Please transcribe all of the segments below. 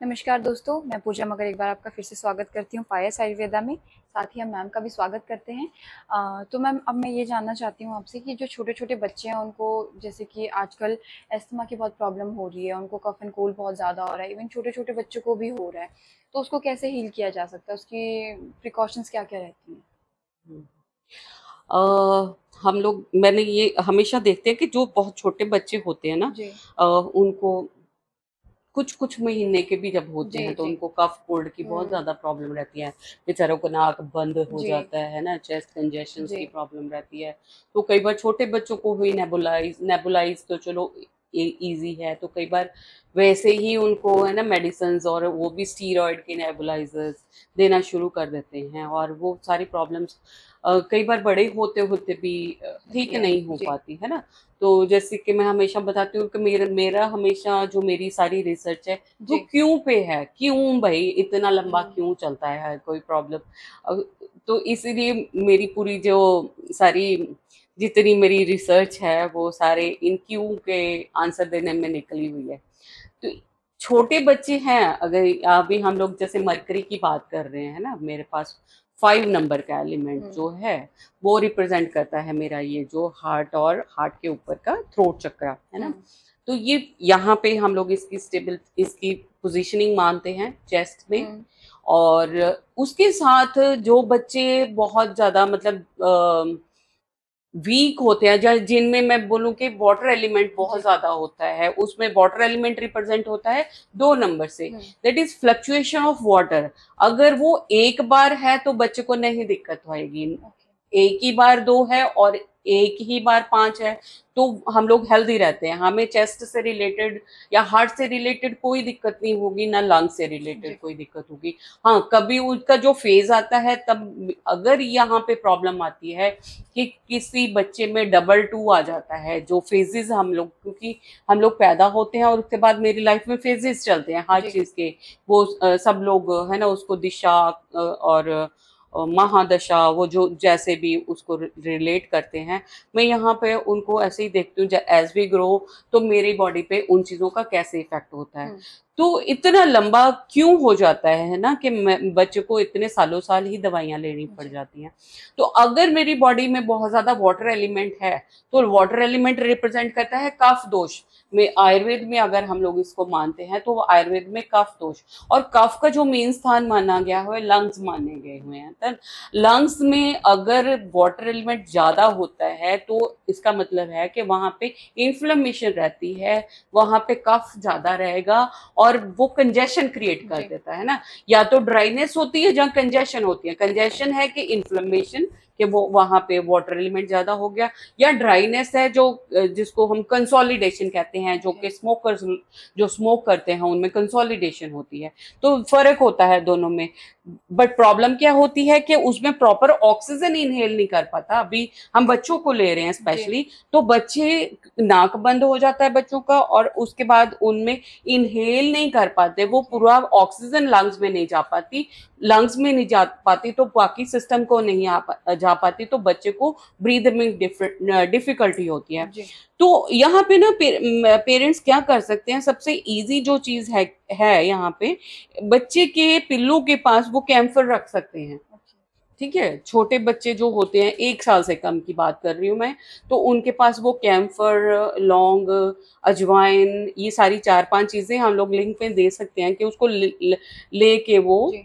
नमस्कार दोस्तों, मैं पूजा मगर एक बार आपका फिर से स्वागत करती हूँ पायस आयुर्वेदा में। साथ ही हम मैम का भी स्वागत करते हैं। तो मैम अब मैं ये जानना चाहती हूँ आपसे कि जो छोटे-छोटे बच्चे हैं उनको जैसे कि आजकल अस्थमा की बहुत प्रॉब्लम हो रही है, उनको कफ एंड कोल्ड बहुत ज़्यादा हो रहा है, इवन छोटे-छोटे बच्चों को भी हो रहा है। तो उसको कैसे हील किया जा सकता है? उसकी प्रिकॉशंस क्या-क्या रहती हैं? हम्म। हम लोग मैंने ये हमेशा देखते हैं कि जो बहुत छोटे बच्चे होते हैं ना, जी। उनको कुछ कुछ महीने के भी जब होते जी, हैं तो जी। उनको कफ कोल्ड की बहुत हुँ। ज्यादा प्रॉब्लम रहती है। बेचारों को नाक बंद हो जी, जाता है ना, चेस्ट कंजेशन की जी। प्रॉब्लम रहती है। तो कई बार छोटे बच्चों को हुई नेबुलाइज नेबुलाइज तो चलो इजी है, तो कई बार वैसे ही उनको है ना मेडिसिन, और वो भी स्टीरॉयड के नेबुलाइजर्स देना शुरू कर देते हैं, और वो सारी प्रॉब्लम्स कई बार बड़े होते होते भी ठीक होती है। नहीं हो जी, पाती है ना। तो जैसे कि मैं हमेशा बताती हूँ कि मेरा मेरा हमेशा जो मेरी सारी रिसर्च है वो जी। क्यों पे है, क्यों भाई इतना लंबा हुँ। क्यों चलता है कोई प्रॉब्लम। तो इसीलिए मेरी पूरी जो सारी जितनी मेरी रिसर्च है वो सारे इन क्यों के आंसर देने में निकली हुई है। तो छोटे बच्चे हैं, अगर अभी हम लोग जैसे मरकरी की बात कर रहे हैं ना, मेरे पास 5 नंबर का एलिमेंट हुँ, जो है वो रिप्रेजेंट करता है मेरा ये जो हार्ट और हार्ट के ऊपर का थ्रोट चक्र है हुँ, ना। तो ये यहाँ पे हम लोग इसकी पोजीशनिंग मानते हैं चेस्ट में। हुँ। और उसके साथ जो बच्चे बहुत ज्यादा मतलब वीक होते हैं, जिनमें मैं बोलूं कि वाटर एलिमेंट बहुत जी। ज्यादा होता है, उसमें वाटर एलिमेंट रिप्रेजेंट होता है 2 नंबर से। हुँ। That is fluctuation of water. अगर वो एक बार है तो बच्चे को नहीं दिक्कत होएगी। ओके। एक ही बार 2 है और एक ही बार 5 है तो हम लोग हेल्दी रहते हैं, हमें चेस्ट से रिलेटेड या हार्ट से रिलेटेड कोई दिक्कत नहीं होगी, ना लंग से रिलेटेड जी। कोई दिक्कत होगी। हाँ, कभी उसका जो फेज आता है तब अगर यहाँ पे प्रॉब्लम आती है कि किसी बच्चे में डबल 2 आ जाता है, जो फेजेस हम लोग, क्योंकि हम लोग पैदा होते हैं और उसके बाद मेरी लाइफ में फेजेस चलते हैं हर जी। चीज के। वो सब लोग है ना उसको दिशा और महादशा, वो जो जैसे भी उसको रिलेट करते हैं, मैं यहाँ पे उनको ऐसे ही देखती हूँ एज वी ग्रो तो मेरी बॉडी पे उन चीजों का कैसे इफेक्ट होता है। हुँ। तो इतना लंबा क्यों हो जाता है ना कि बच्चे को इतने सालों साल ही दवाइयां लेनी पड़ जी। जाती हैं। तो अगर मेरी बॉडी में बहुत ज्यादा वाटर एलिमेंट है तो वाटर एलिमेंट रिप्रेजेंट करता है कफ दोष में। आयुर्वेद में अगर हम लोग इसको मानते हैं तो आयुर्वेद में कफ दोष, और कफ का जो मेन स्थान माना गया है लंग्स माने गए हुए हैं। तो लंग्स में अगर वाटर एलिमेंट ज्यादा होता है तो इसका मतलब है कि वहां पे इन्फ्लेमेशन रहती है, वहां पे कफ ज्यादा रहेगा और वो कंजेशन क्रिएट कर जी। देता है ना। या तो ड्राइनेस होती है जहाँ कंजेशन होती है, कंजेशन है कि इन्फ्लेमेशन कि वो वहां पे वाटर एलिमेंट ज्यादा हो गया, या ड्राइनेस है जो जिसको हम कंसोलिडेशन कहते हैं, जो ओके। कि स्मोकर्स जो स्मोक करते हैं उनमें कंसोलिडेशन होती है। तो फर्क होता है दोनों में। बट प्रॉब्लम क्या होती है कि उसमें प्रॉपर ऑक्सीजन इनहेल नहीं कर पाता। अभी हम बच्चों को ले रहे हैं जी। स्पेशली, तो बच्चे नाक बंद हो जाता है बच्चों का, और उसके बाद उनमें इनहेल नहीं कर पाते, वो ओके। पूरा ऑक्सीजन लंग्स में नहीं जा पाती, लंग्स में नहीं जा पाती तो बाकी सिस्टम को नहीं जा पाती, तो बच्चे को ब्रीदिंग में डिफिकल्टी होती है। जी। तो यहाँ पे ना पेरेंट्स क्या कर सकते हैं, सबसे इजी जो चीज है यहाँ पे, बच्चे के पिल्लों के पास वो कैम्फर रख सकते हैं। ओके। ठीक है, छोटे बच्चे जो होते हैं 1 साल से कम की बात कर रही हूँ मैं, तो उनके पास वो कैम्फर, लौंग, अजवाइन, ये सारी 4-5 चीजें हम लोग लिंक पे दे सकते हैं कि उसको लेके वो जी।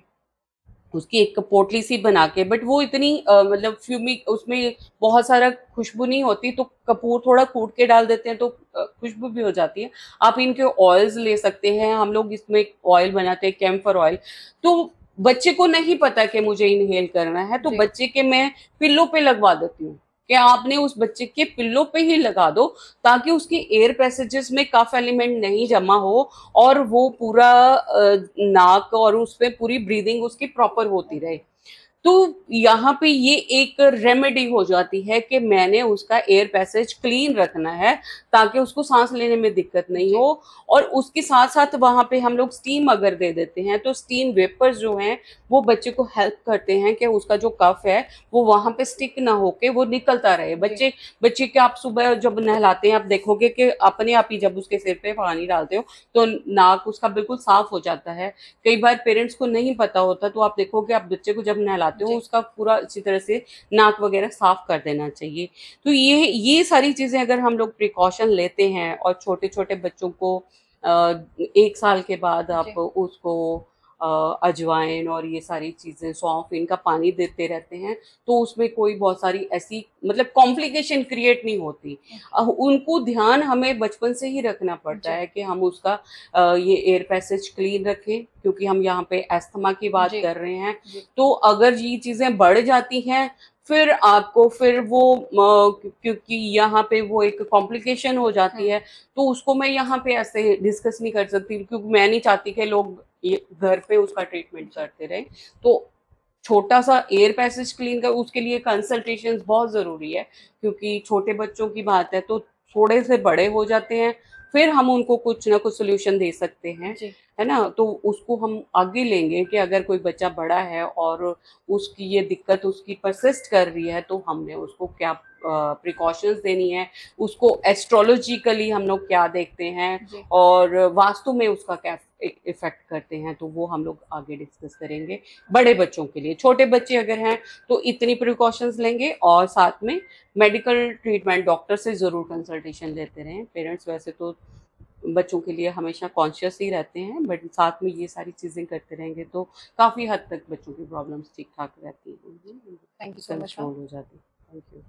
उसकी एक पोटली सी बना के, बट वो इतनी मतलब फ्यूमिक, उसमें बहुत सारा खुशबू नहीं होती, तो कपूर थोड़ा कूट के डाल देते हैं तो खुशबू भी हो जाती है। आप इनके ऑयल्स ले सकते हैं, हम लोग इसमें ऑयल बनाते हैं कैम्फर ऑयल। तो बच्चे को नहीं पता कि मुझे इनहेल करना है तो जी। बच्चे के मैं पिल्लों पे लगवा देती हूँ कि आपने उस बच्चे के पिल्लों पे ही लगा दो, ताकि उसकी एयर पैसेजेस में कफ एलिमेंट नहीं जमा हो और वो पूरा नाक और उस पे पूरी ब्रीदिंग उसकी प्रॉपर होती रहे। तो यहाँ पे ये एक रेमेडी हो जाती है कि मैंने उसका एयर पैसेज क्लीन रखना है ताकि उसको सांस लेने में दिक्कत नहीं हो। और उसके साथ साथ वहां पे हम लोग स्टीम अगर दे देते हैं तो स्टीम वेपर्स जो हैं वो बच्चे को हेल्प करते हैं कि उसका जो कफ है वो वहां पे स्टिक ना होके वो निकलता रहे। बच्चे बच्चे के आप सुबह जब नहलाते हैं आप देखोगे कि अपने आप ही जब उसके सिर पे पानी डालते हो तो नाक उसका बिल्कुल साफ हो जाता है। कई बार पेरेंट्स को नहीं पता होता तो आप देखोगे आप बच्चे को जब नहलाते हो उसका पूरा अच्छी तरह से नाक वगैरह साफ कर देना चाहिए। तो ये सारी चीजें अगर हम लोग प्रिकॉशन लेते हैं और छोटे छोटे बच्चों को 1 साल के बाद आप उसको अजवाइन और ये सारी चीजें सौंफ इनका पानी देते रहते हैं तो उसमें कोई बहुत सारी ऐसी मतलब कॉम्प्लिकेशन क्रिएट नहीं होती। उनको ध्यान हमें बचपन से ही रखना पड़ता है कि हम उसका ये एयर पैसेज क्लीन रखें क्योंकि हम यहाँ पे अस्थमा की बात कर रहे हैं। तो अगर ये चीजें बढ़ जाती हैं फिर आपको फिर वो क्योंकि यहाँ पे वो एक कॉम्प्लिकेशन हो जाती है तो उसको मैं यहाँ पे ऐसे डिस्कस नहीं कर सकती क्योंकि मैं नहीं चाहती कि लोग घर पे उसका ट्रीटमेंट करते रहे। तो छोटा सा एयर पैसेज क्लीन कर उसके लिए कंसल्टेशन बहुत जरूरी है क्योंकि छोटे बच्चों की बात है तो थोड़े से बड़े हो जाते हैं फिर हम उनको कुछ ना कुछ सोल्यूशन दे सकते हैं, है ना। तो उसको हम आगे लेंगे कि अगर कोई बच्चा बड़ा है और उसकी ये दिक्कत उसकी परसिस्ट कर रही है तो हमने उसको क्या प्रिकॉशंस देनी है, उसको एस्ट्रोलॉजिकली हम लोग क्या देखते हैं और वास्तु में उसका क्या इफेक्ट करते हैं तो वो हम लोग आगे डिस्कस करेंगे। बड़े बच्चों के लिए, छोटे बच्चे अगर हैं तो इतनी प्रिकॉशंस लेंगे और साथ में मेडिकल ट्रीटमेंट डॉक्टर से जरूर कंसल्टेशन लेते रहें। पेरेंट्स वैसे तो बच्चों के लिए हमेशा कॉन्शियस ही रहते हैं बट साथ में ये सारी चीजें करते रहेंगे तो काफी हद तक बच्चों की प्रॉब्लम्स ठीक ठाक रहती हैं, thank you so much, control हो जाती है। Thank you.